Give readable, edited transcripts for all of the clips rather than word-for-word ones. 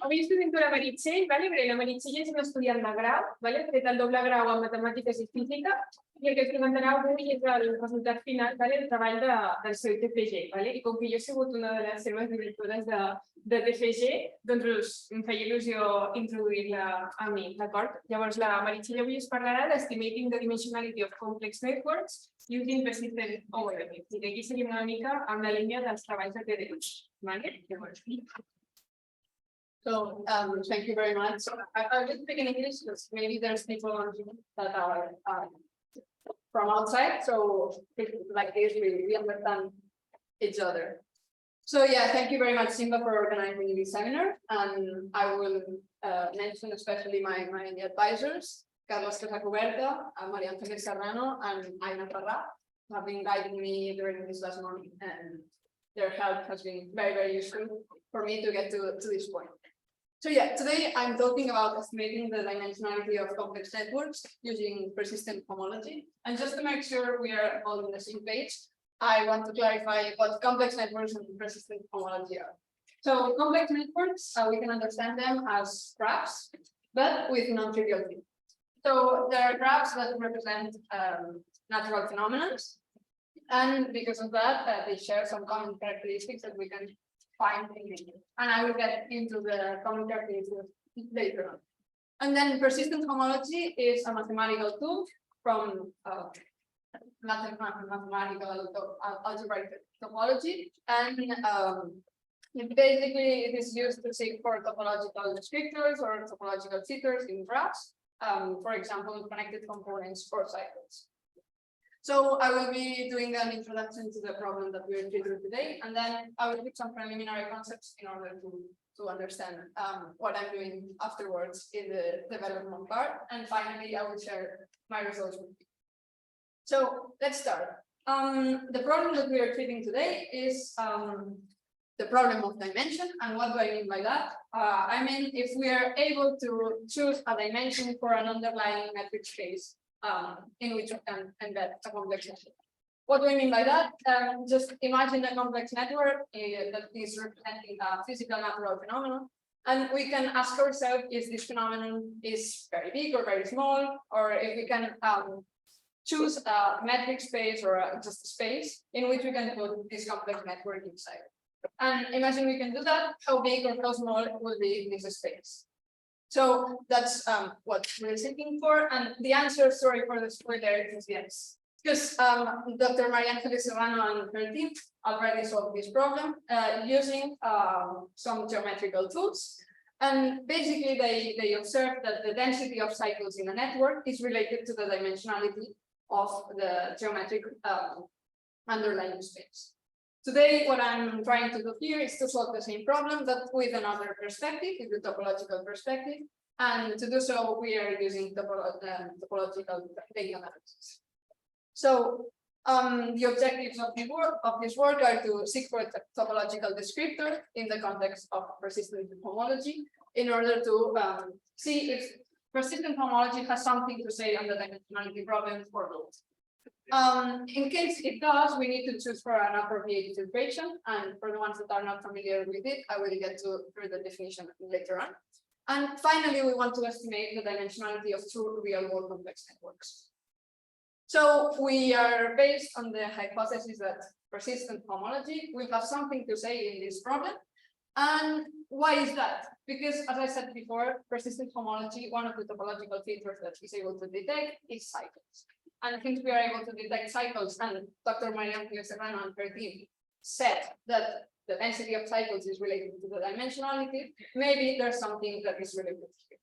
Avui us presento la Meritxell, ¿vale? Perquè la Meritxell és una estudiant de grau, ¿vale? Ha fet el doble grau en matemàtiques i física, i el que us presentarà avui és el resultat final, ¿vale? El treball del seu TFG, ¿vale? I com que jo he sigut una de les seves directores de TFG, doncs em feia il·lusió introduir-la a mi, d'acord? Llavors la Meritxell avui us parlarà d'estimating the dimensionality of complex networks using persistent homology. I aquí seguim una mica amb la línia dels treballs de TDU, ¿vale? Llavors, So thank you very much. I'll just speak in English because maybe there's people on Zoom that are from outside. So like this, we understand each other. So yeah, thank you very much, SIMBa, for organizing this seminar. And I will mention especially my advisors, Carlos Casacuberta, Maria Ángeles Serrano, and Aina Farra, who have been guiding me during this last month. And their help has been very, very useful for me to get to this point. So yeah, today I'm talking about estimating the dimensionality of complex networks using persistent homology. And just to make sure we are all on the same page, I want to clarify what complex networks and persistent homology are. So complex networks, we can understand them as graphs, but with non-triviality. So there are graphs that represent natural phenomena. And because of that, they share some common characteristics that we can find in it. And I will get into the common characteristics later on. And then persistent homology is a mathematical tool from mathematical algebraic topology. And basically it is used to seek for topological descriptors or topological features in graphs, for example, connected components or cycles. So I will be doing an introduction to the problem that we're treating today, and then I will give some preliminary concepts in order to understand what I'm doing afterwards in the development part. And finally, I will share my results with you. So let's start. The problem that we are treating today is the problem of dimension. And what do I mean by that? I mean, if we are able to choose a dimension for an underlying metric space, in which we can embed a complex network. What do I mean by that? Just imagine a complex network that is representing a physical natural phenomenon, and we can ask ourselves if this phenomenon is very big or very small, or if we can choose a metric space or just a space in which we can put this complex network inside. And imagine we can do that, how big or how small will be this space. So that's what we're seeking for, and the answer, sorry for the spoiler, is yes. Because Dr. Maria Ángeles Serrano and her team already solved this problem using some geometrical tools. And basically they observed that the density of cycles in a network is related to the dimensionality of the geometric underlying space. Today, what I'm trying to do here is to solve the same problem, but with another perspective, with the topological perspective. And to do so, we are using topological data analysis. So the objectives of this work are to seek for a topological descriptor in the context of persistent homology in order to see if persistent homology has something to say on the dimensionality problem or not. In case it does, we need to choose for an appropriate filtration, and for the ones that are not familiar with it, I will get through the definition later on. And finally, we want to estimate the dimensionality of two real-world complex networks. So we are based on the hypothesis that persistent homology will have something to say in this problem. And why is that? Because, as I said before, persistent homology, one of the topological features that is able to detect is cycles. And since we are able to detect cycles, and Dr. Maria Ángeles Serrano and her team said that the density of cycles is related to the dimensionality, maybe there's something that is related here.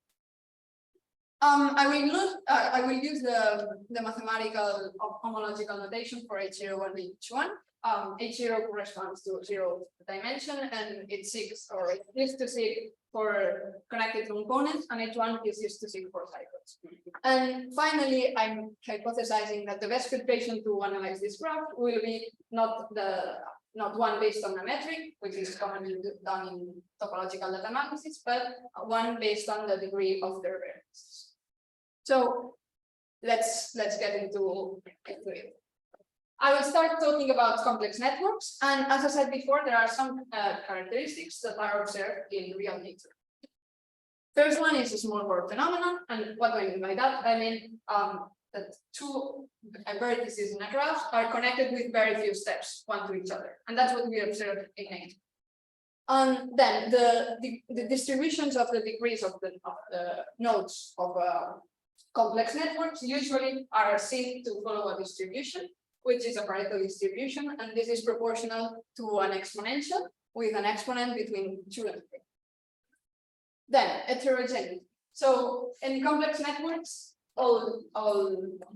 I will use the mathematical homological notation for H0 and H1. H0 corresponds to 0 dimension, and it seeks, or it used to seek, for connected components, and H1 is used to seek for cycles. And finally, I'm hypothesizing that the best filtration to analyze this graph will be not one based on a metric, which is commonly done in topological data analysis, but one based on the degree of their variances. So let's get into it. I will start talking about complex networks, and as I said before, there are some characteristics that are observed in real nature. First one is a small world phenomenon, and what do I mean by that? I mean that two vertices in a graph are connected with very few steps one to each other, and that's what we observe in nature. Then the distributions of the degrees of the nodes of complex networks usually are seen to follow a distribution, which is a Pareto distribution, and this is proportional to an exponential with an exponent between 2 and 3. Then heterogeneity. So in complex networks, all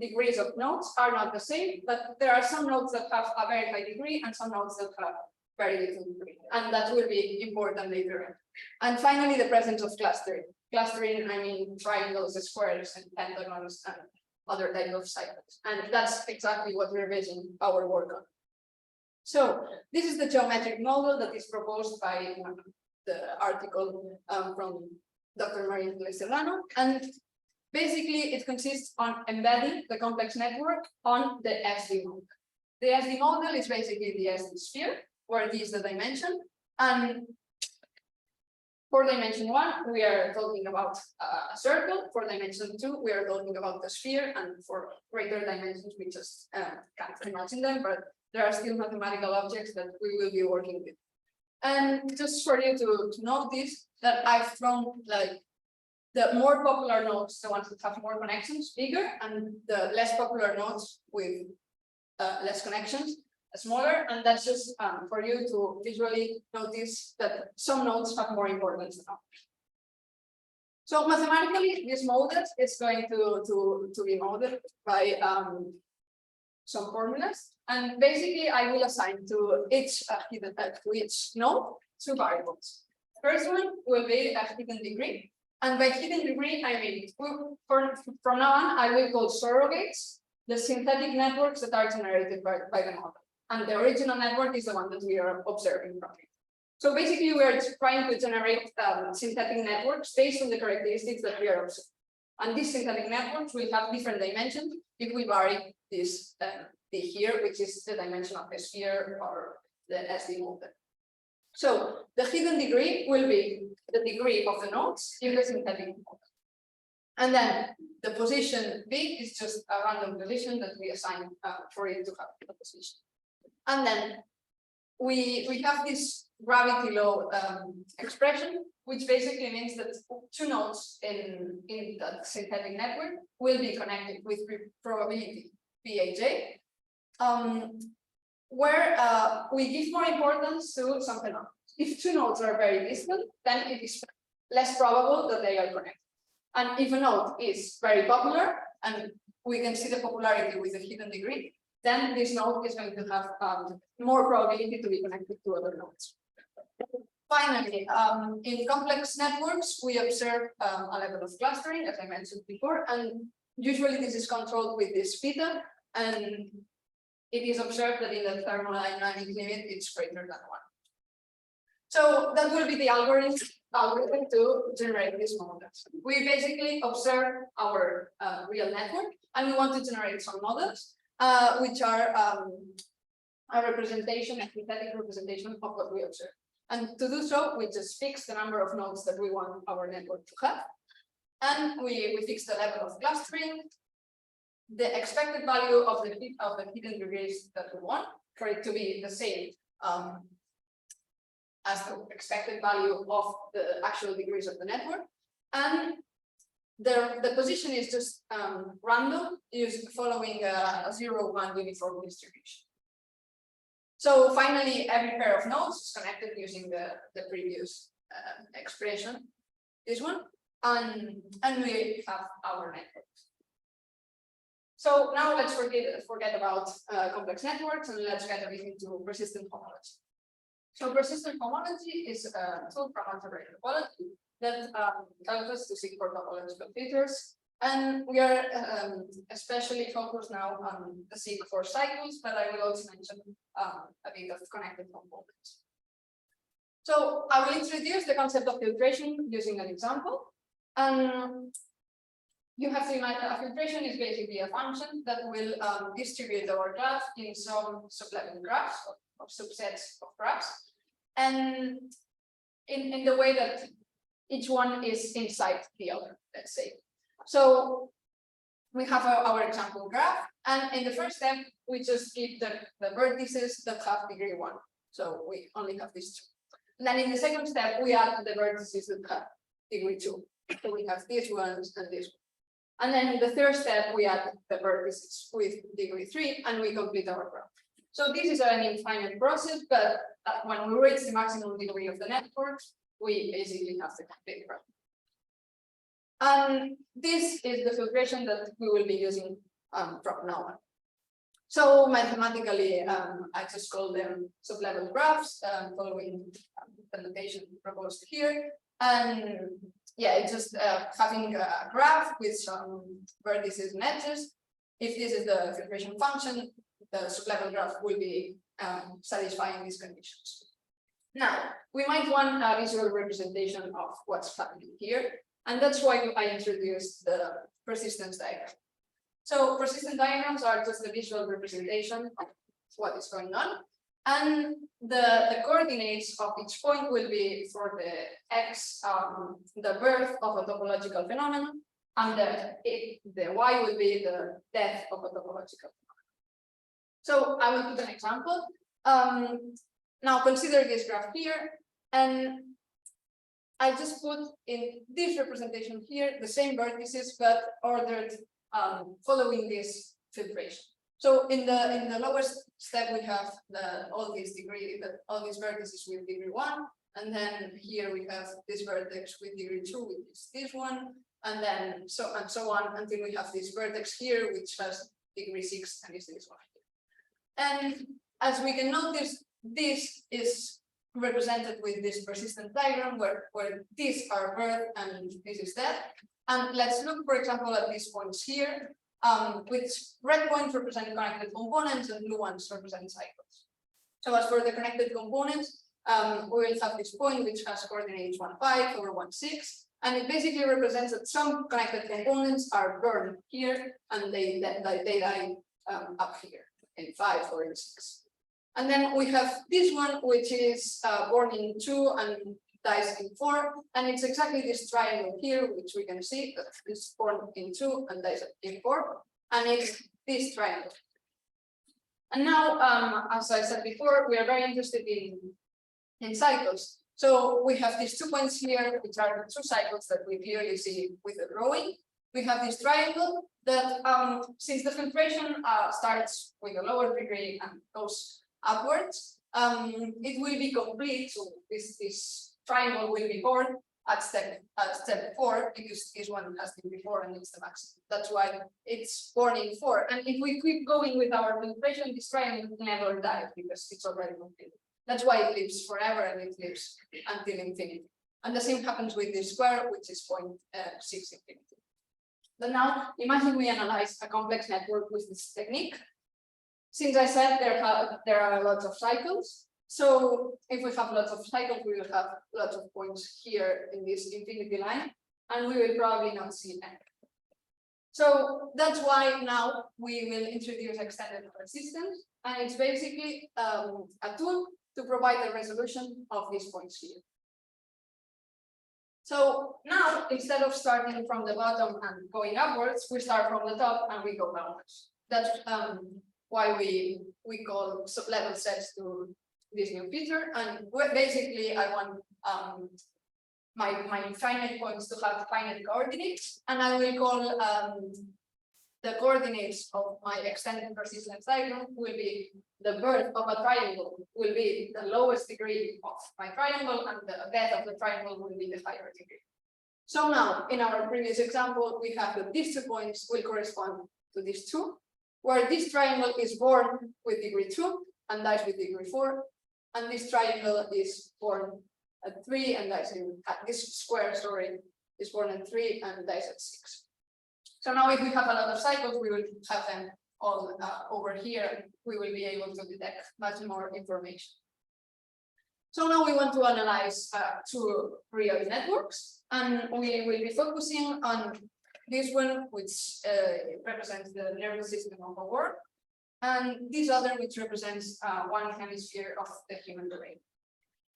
degrees of nodes are not the same, but there are some nodes that have a very high degree and some nodes that have very little degree, and that will be important later. And finally, the presence of clustering. Clustering, I mean triangles, squares, and pentagons, and other types of cycles. And that's exactly what we're basing our work on. So this is the geometric model that is proposed by the article from Dr. Meritxell Vila Miñana, and basically it consists on embedding the complex network on the SD model. The SD model is basically the SD sphere, where it is the dimension, and for dimension 1, we are talking about a circle. For dimension 2, we are talking about the sphere, and for greater dimensions, we just can't imagine them, but there are still mathematical objects that we will be working with. And just for you to notice that I've thrown like the more popular nodes, the ones that have more connections, bigger, and the less popular nodes with less connections, smaller, and that's just for you to visually notice that some nodes have more importance than others. So mathematically, this model is going to be modeled by some formulas, and basically I will assign to each node 2 variables. First one will be a hidden degree, and by hidden degree I mean from now on I will call surrogates the synthetic networks that are generated by the model, and the original network is the one that we are observing from it. So basically we are trying to generate synthetic networks based on the characteristics that we are observing, and these synthetic networks will have different dimensions if we vary this d here, which is the dimension of the sphere or the SD model. So the hidden degree will be the degree of the nodes in the synthetic model. And then the position B is just a random position that we assign for it to have the position. And then we have this gravity law expression, which basically means that 2 nodes in that synthetic network will be connected with probability Pij, where we give more importance to some phenomena. If 2 nodes are very distant, then it is less probable that they are connected. And if a node is very popular, and we can see the popularity with the hidden degree, then this node is going to have more probability to be connected to other nodes. Finally, in complex networks, we observe a level of clustering, as I mentioned before, and usually this is controlled with this theta, and it is observed that in the thermodynamic limit, it's greater than 1. So that will be the algorithm to generate these models. We basically observe our real network, and we want to generate some models, which are a representation, a synthetic representation of what we observe. And to do so, we just fix the number of nodes that we want our network to have, and we fix the level of clustering, the expected value of the hidden degrees that we want for it to be the same as the expected value of the actual degrees of the network, and the position is just random, following a 0-1 uniform distribution. So finally, every pair of nodes is connected using the previous expression, this one, and we have our network. So now let's forget about complex networks, and let's get a bit into persistent homology. So persistent homology is a tool from integrated topology that helps us to seek for topological filters. And we are especially focused now on the seek for cycles, but I will also mention a bit of connected components. So I will introduce the concept of filtration using an example. You have to imagine a filtration is basically a function that will distribute our graph in some sublevel graphs or subsets of graphs. And in the way that each one is inside the other, let's say. So we have our example graph, and in the first step, we just keep the vertices that have degree 1. So we only have these 2. And then in the second step, we add the vertices that have degree 2. So we have these ones and this one. And then in the third step, we add the vertices with degree 3, and we complete our graph. So this is an infinite process, but when we reach the maximum degree of the network, we basically have the complete graph. And this is the filtration that we will be using from now on. So mathematically, I just call them sublevel graphs, following the notation proposed here. And yeah, it's just having a graph with some vertices and edges. If this is the filtration function, the sublevel graph will be satisfying these conditions. Now, we might want a visual representation of what's happening here. And that's why I introduced the persistence diagram. So persistent diagrams are just a visual representation of what is going on. And the coordinates of each point will be for the x, the birth of a topological phenomenon, and the y will be the death of a topological phenomenon. So I will put an example. Now consider this graph here, and I just put in this representation here the same vertices, but ordered following this filtration. So in the lowest step, we have all these vertices with degree 1, and then here we have this vertex with degree 2, which is this one, and then so on until we have this vertex here, which has degree 6 and is this one here. And as we can notice, this is represented with this persistent diagram where these are birth and this is death. And let's look, for example, at these points here, which red points represent connected components and blue ones represent cycles. So as for the connected components, we will have this point which has coordinates 1, 5 over 1, 6. And it basically represents that some connected components are burned here and they die up here in 5 or in 6. And then we have this one, which is born in 2 and dies in 4. And it's exactly this triangle here, which we can see that is born in 2 and dies in 4. And it's this triangle. And now, as I said before, we are very interested in cycles. So we have these 2 points here, which are the 2 cycles that we clearly see with the drawing. We have this triangle that, since the filtration starts with a lower degree and goes upwards, it will be complete. So this triangle will be born at step 4, because this one has degree 4 and it's the maximum. That's why it's born in 4. And if we keep going with our filtration, this triangle never dies because it's already complete. That's why it lives forever and it lives until infinity. And the same happens with this square, which is 0.6 infinity. But now imagine we analyze a complex network with this technique. Since I said there are lots of cycles, so if we have lots of cycles, we will have lots of points here in this infinity line, and we will probably not see any. So that's why now we will introduce extended persistence, and it's basically a tool to provide the resolution of these points here. So now, instead of starting from the bottom and going upwards, we start from the top and we go downwards. That's why we call sublevel sets to this new feature. And basically, I want my finite points to have finite coordinates, and I will call the coordinates of my extended persistence diagram will be the birth of a triangle will be the lowest degree of my triangle, and the death of the triangle will be the higher degree. So now, in our previous example, we have that these 2 points will correspond to these 2, where this triangle is born with degree 2 and dies with degree 4, and this triangle is born at 3 and dies this square, is born at 3 and dies at 6. So now if we have a lot of cycles, we will have them all over here. We will be able to detect much more information. So now we want to analyze 2 real networks, and we will be focusing on this one, which represents the nervous system of a worm, and this other, which represents one hemisphere of the human brain.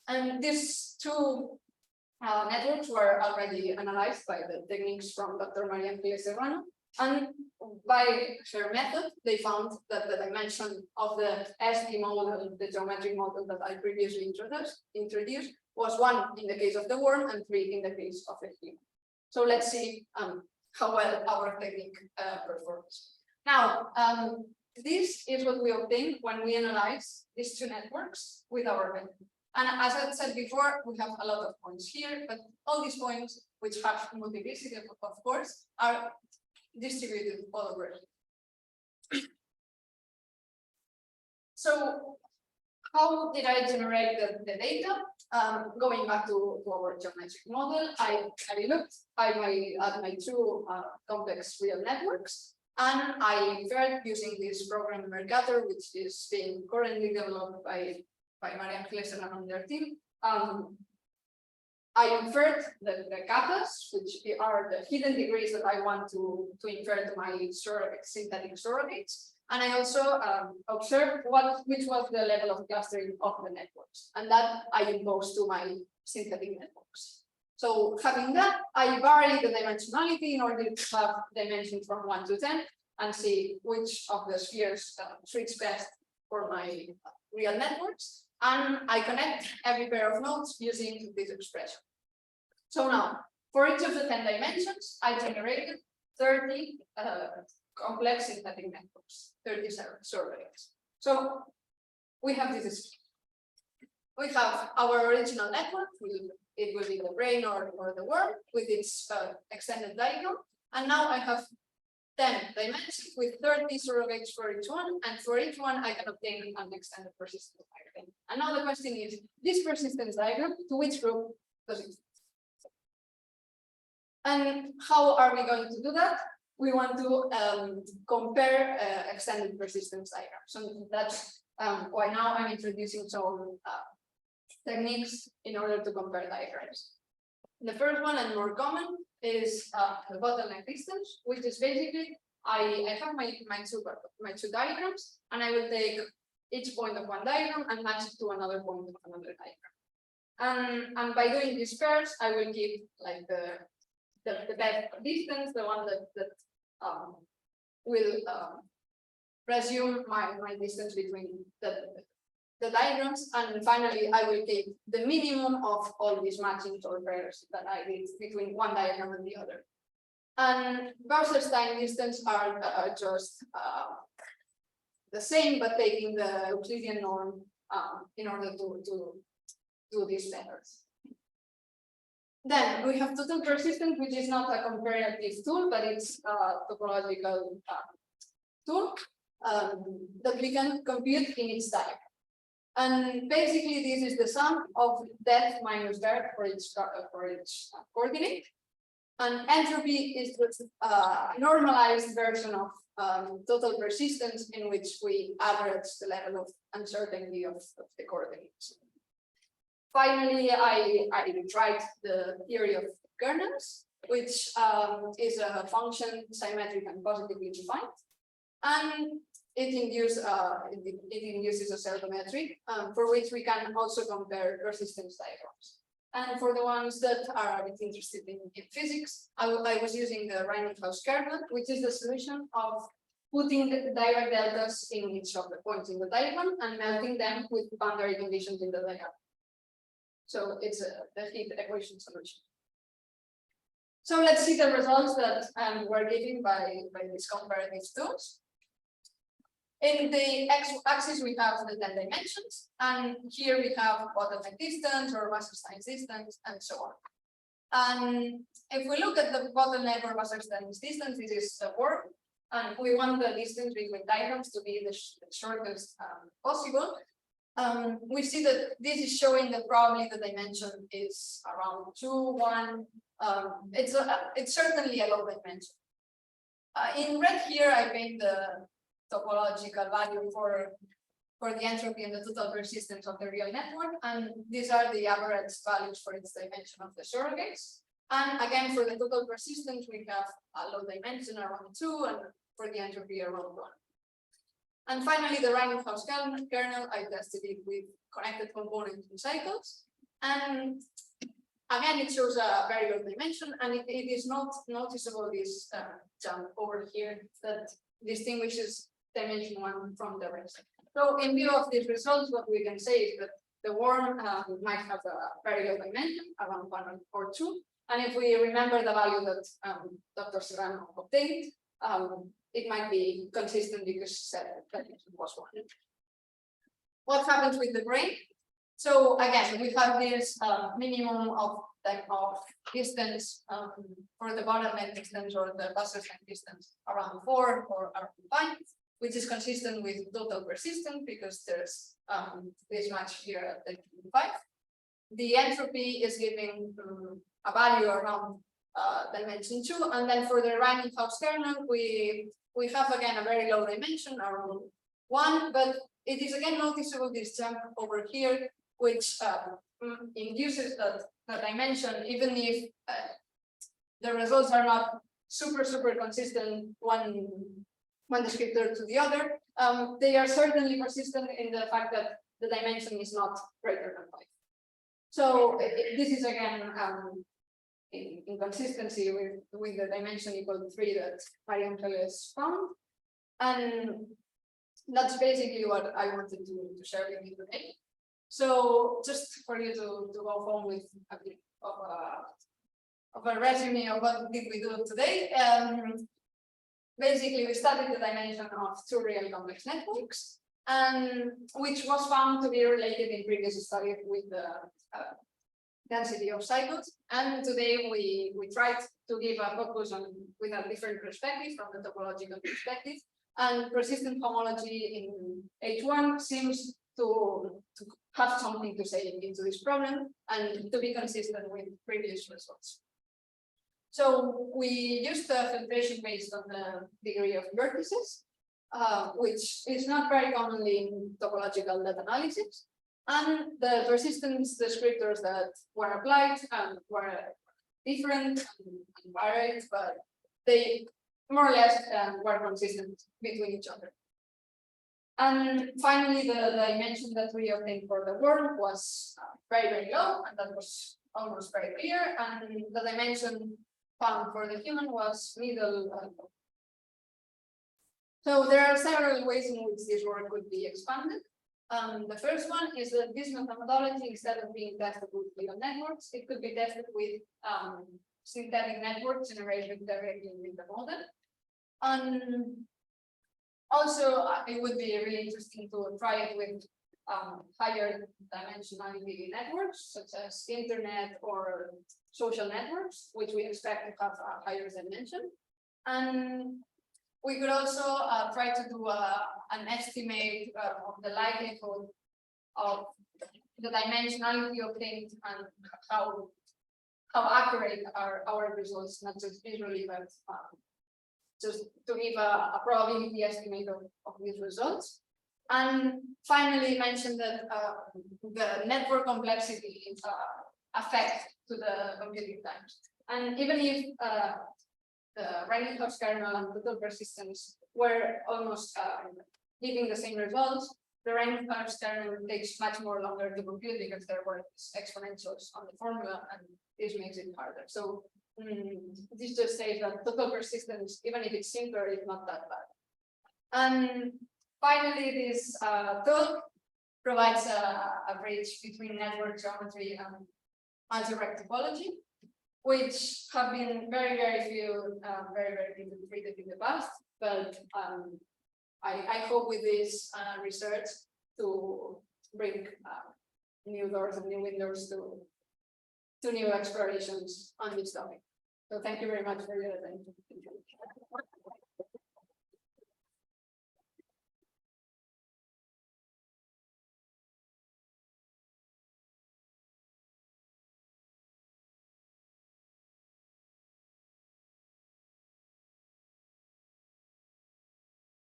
And these 2 networks were already analyzed by the techniques from Dr. Meritxell Vila Miñana, and by her method, they found that the dimension of the SD model, the geometric model that I previously introduced, was 1 in the case of the worm and 3 in the case of the human. So let's see how well our technique performs. Now, this is what we obtain when we analyze these 2 networks with our method. And as I said before, we have a lot of points here, but all these points, which have multiplicity, of course, are distributed all over. So how did I generate the data? Going back to our geometric model, I looked at my 2 complex real networks, and I inferred using this program Mercator, which is being currently developed by Meritxell and their team. I inferred the kappas, which are the hidden degrees that I want to infer to my synthetic surrogates. And I also observed which was the level of clustering of the networks, and that I imposed to my synthetic networks. So having that, I vary the dimensionality in order to have dimensions from 1 to 10 and see which of the spheres fits best for my real networks. And I connect every pair of nodes using this expression. So now, for each of the 10 dimensions, I generated 30 complex synthetic networks, 30 surrogates. So we have this. We have our original network. It will be the brain or the worm with its extended diagram. And now I have 10 dimensions with 30 surrogates for each one, and for each one I can obtain an extended persistence diagram. And now the question is, this persistence diagram, to which group does it fit? And how are we going to do that? We want to compare extended persistence diagrams. So that's why now I'm introducing some techniques in order to compare diagrams. The first one and more common is the bottleneck distance, which is basically I have my two diagrams, and I will take each point of one diagram and match it to another point of another diagram. And by doing these pairs, I will give like the best distance, the one that will resume my distance between the diagrams, and finally I will take the minimum of all these matchings or pairs that I did between one diagram and the other. And Wasserstein distance are just the same, but taking the Euclidean norm in order to do these methods. Then we have total persistence, which is not a comparative tool, but it's a topological tool that we can compute in its diagram. And basically, this is the sum of depth minus dirt for each coordinate. And entropy is a normalized version of total persistence, in which we average the level of uncertainty of the coordinates. Finally, I tried the theory of kernels, which is a function symmetric and positively defined, and it induces a certometry for which we can also compare persistence diagrams. And for the ones that are a bit interested in physics, I was using the Reininghaus kernel, which is the solution of putting the direct deltas in each of the points in the diagram and melting them with boundary conditions in the diagram. So it's the heat equation solution. So let's see the results that were given by these comparative tools. In the x-axis, we have the 10 dimensions, and here we have bottleneck distance or Wasserstein distance, and so on. And if we look at the bottleneck or Wasserstein distance, this is the worm, and we want the distance between diagrams to be the shortest possible. We see that this is showing that probably the dimension is around 2, 1. It's certainly a low dimension. In red here, I made the topological value for the entropy and the total persistence of the real network, and these are the average values for its dimension of the surrogates. And again, for the total persistence, we have a low dimension around 2, and for the entropy around 1. And finally, the Reininghaus kernel, I tested it with connected components and cycles. And again, it shows a very low dimension, and it is not noticeable this jump over here that distinguishes dimension 1 from the rest. So in view of these results, what we can say is that the worm might have a very low dimension, around 1 or 2. And if we remember the value that Dr. Serrano obtained, it might be consistent because that it was 1. What happens with the brain? So again, we have this minimum of distance for the bottleneck distance or the Wasserstein distance around 4 or around 5, which is consistent with total persistence because there's this much here at 5. The entropy is giving a value around dimension 2, and then for the Reininghaus kernel, we have again a very low dimension around 1, but it is again noticeable this jump over here, which induces the dimension, even if the results are not super consistent one descriptor to the other, they are certainly persistent in the fact that the dimension is not greater than 5. So this is again in consistency with the dimension equal to 3 that Meritxell has found, and that's basically what I wanted to share with you today. So just for you to go home with a bit of a resume of what did we do today. Basically, we studied the dimension of 2 real complex networks, and which was found to be related in previous studies with the density of cycles. And today we tried to give a focus on with a different perspective from the topological perspective. And persistent homology in H1 seems to have something to say into this problem and to be consistent with previous results. So we used the filtration based on the degree of vertices, which is not very commonly in topological data analysis. And the persistence descriptors that were applied were different and varied, but they more or less were consistent between each other. And finally, the dimension that we obtained for the worm was very low, and that was almost very clear. And the dimension found for the human was middle low. So there are several ways in which this work could be expanded. The first one is that this methodology, instead of being tested with legal networks, it could be tested with synthetic networks generated directly with the model. And also, it would be really interesting to try it with higher dimensionality networks, such as internet or social networks, which we expect to have a higher dimension. And we could also try to do an estimate of the likelihood of the dimensionality obtained and how accurate are our results, not just visually, but just to give a probability estimate of these results. And finally, mention that the network complexity affect to the computing times. And even if the Reininghaus kernel and total persistence were almost giving the same results, the Reininghaus kernel takes much more longer to compute because there were exponentials on the formula, and this makes it harder. So this just says that total persistence, even if it's simpler, is not that bad. And finally, this talk provides a bridge between network geometry and algebraic topology, which have been very few, very people treated in the past. But I hope with this research to bring new doors and new windows to new explorations on this topic. So thank you very much for your attention.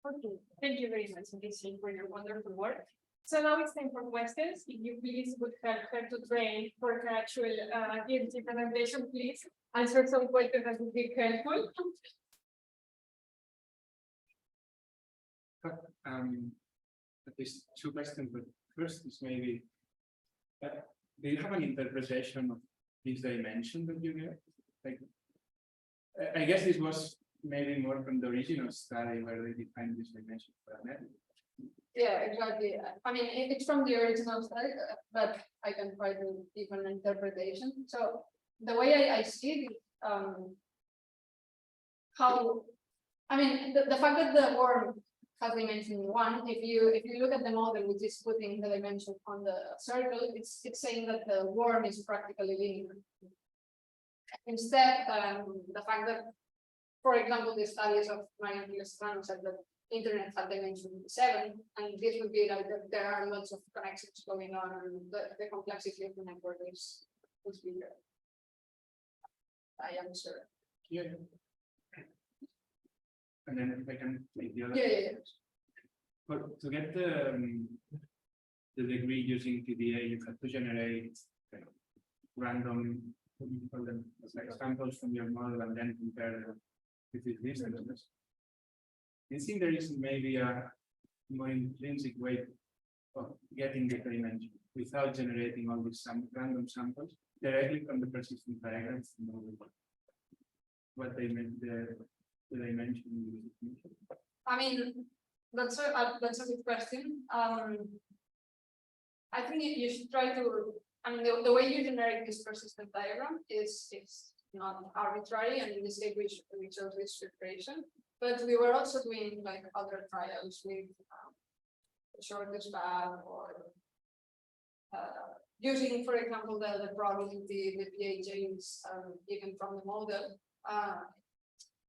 Okay, thank you very much, Meritxell, for your wonderful work. So now it's time for questions. If you please would help her to train for her actual PhD presentation, please answer some questions that would be helpful. At least 2 questions, but first is maybe, do you have an interpretation of this dimension that you get? Like, I guess this was maybe more from the original study where they defined this dimension for a network. Yeah, exactly. I mean, it's from the original study, but I can try to give an interpretation. So the way I see it, how, I mean, the fact that the worm has dimension 1, if you look at the model, which is putting the dimension on the circle, it's saying that the worm is practically linear. Instead, the fact that, for example, the studies of Meritxell Vila said that internet had dimension 7, and this would be like that there are lots of connections going on, and the complexity of the network is bigger. I am sure. Yeah. And then if I can take the other. Yeah. But to get the degree using TDA, you have to generate random, what do you call them, like samples from your model and then compare them with these distances. I think there is maybe a more intrinsic way of getting the dimension without generating all these random samples directly from the persistent diagrams. What they meant the dimension. I mean, that's a good question. I think you should try to. I mean, the way you generate this persistent diagram is not arbitrary, and in this case we chose this filtration. But we were also doing like other trials with shortest path or using, for example, the probability, the PHAs given from the model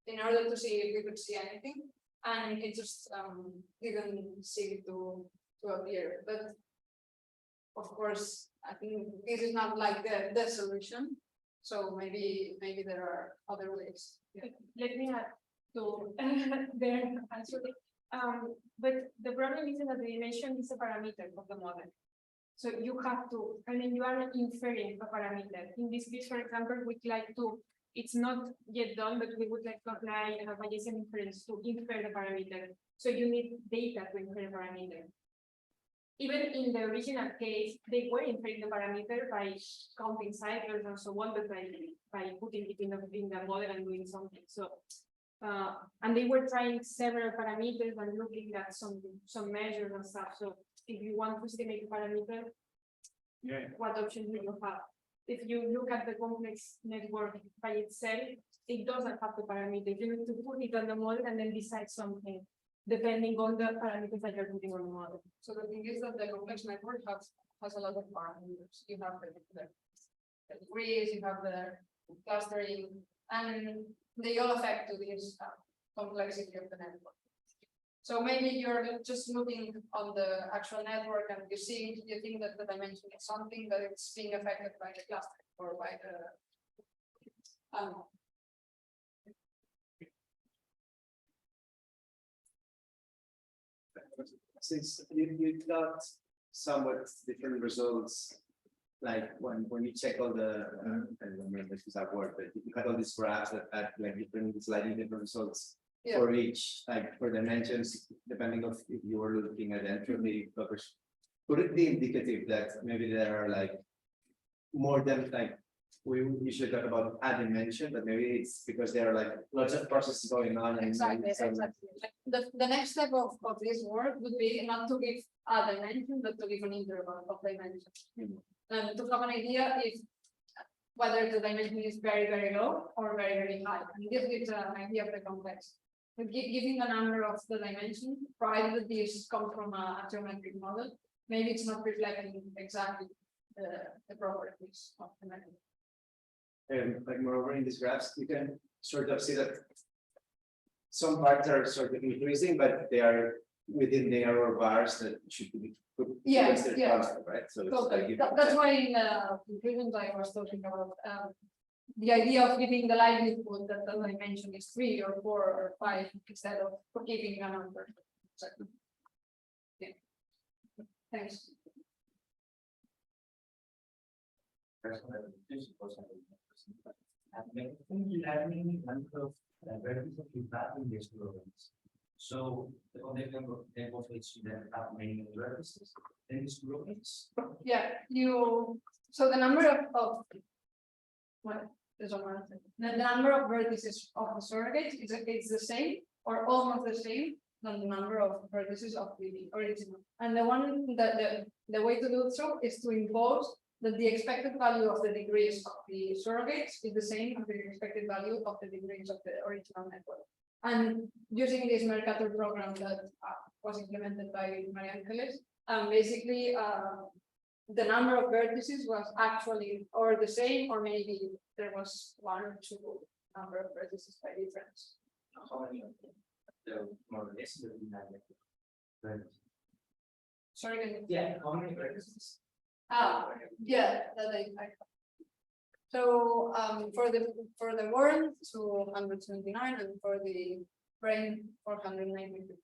in order to see if we could see anything, and it just didn't seem to appear. But of course, I think this is not like the solution. So maybe there are other ways. Yeah. Let me add to their answer. But the problem is that the dimension is a parameter of the model. So you have to, I mean, you are inferring a parameter. In this case, for example, we'd like to, it's not yet done, but we would like to apply a Bayesian inference to infer the parameter. So you need data to infer the parameter. Even in the original case, they were inferring the parameter by counting cycles and so on, but by putting it in the model and doing something. So, and they were trying several parameters and looking at some measures and stuff. So if you want to estimate a parameter, what options do you have? If you look at the complex network by itself, it doesn't have the parameter. You need to put it on the model and then decide something, depending on the parameters that you're putting on the model. So the thing is that the complex network has a lot of parameters. You have the degrees, you have the clustering, and they all affect to this complexity of the network. So maybe you're just looking on the actual network and you think that the dimension is something that it's being affected by the cluster or by the Since you got somewhat different results, like when you check all the I don't remember if that word, but you had all these graphs that had like slightly different results for each, like for dimensions, depending on if you were looking at entropy blockers. Could it be indicative that maybe there are like more than like we usually talk about a dimension, but maybe it's because there are like lots of processes going on. Exactly. Like the next step of this work would be not to give a dimension, but to give an interval of dimensions. And to have an idea if whether the dimension is very, very low or very, very high. And this gives an idea of the complexity. But giving a number of the dimension, provided that this comes from a geometric model, maybe it's not reflecting exactly the properties of the network. Like moreover in these graphs, you can sort of see that some parts are sort of increasing, but they are within the error bars that should be put constant, right? So totally. That's why in the conclusions I was talking about the idea of giving the likelihood that the dimension is 3 or 4 or 5 instead of giving a number. Exactly. Yeah. Thanks. Learning number of vertices without in these programs. So the connection of which then have many vertices in these programs. Yeah, so the number of Well, there's one more thing. The number of vertices of the surrogate is the same or almost the same than the number of vertices of the original. And the one that the way to do so is to impose that the expected value of the degrees of the surrogates is the same as the expected value of the degrees of the original network. And using this Mercator program that was implemented by Meritxell, basically the number of vertices was actually or the same, or maybe there was one or two number of vertices by difference. How many of the more or less will be like Sorry, can you- yeah, how many vertices? Yeah, that I. So for the world 229 and for the brain 492.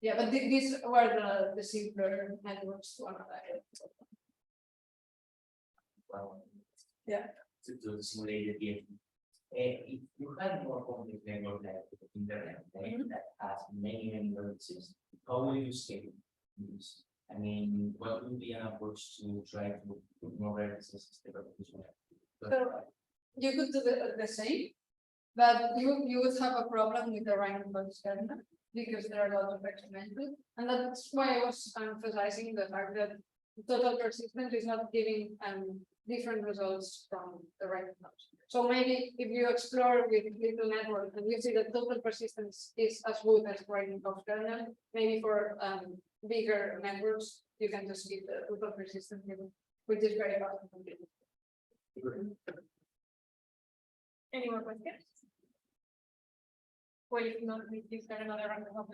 Yeah, but these were the simpler networks to analyze. Well, Yeah. to do the simulated game. If you had more complex network like the internet that has many vertices, how will you scale this? I mean, what would be an approach to try to put more vertices instead of this one? So you could do the same, but you would have a problem with the Reinhold kernel because there are a lot of exponentials, and that's why I was emphasizing the fact that total persistence is not giving different results from the Reinhold. So maybe if you explore with little networks and you see that total persistence is as good as Reinhold kernel, maybe for bigger networks you can just give the total persistence, which is very fast. Any more questions? Well, if not, we can start another round of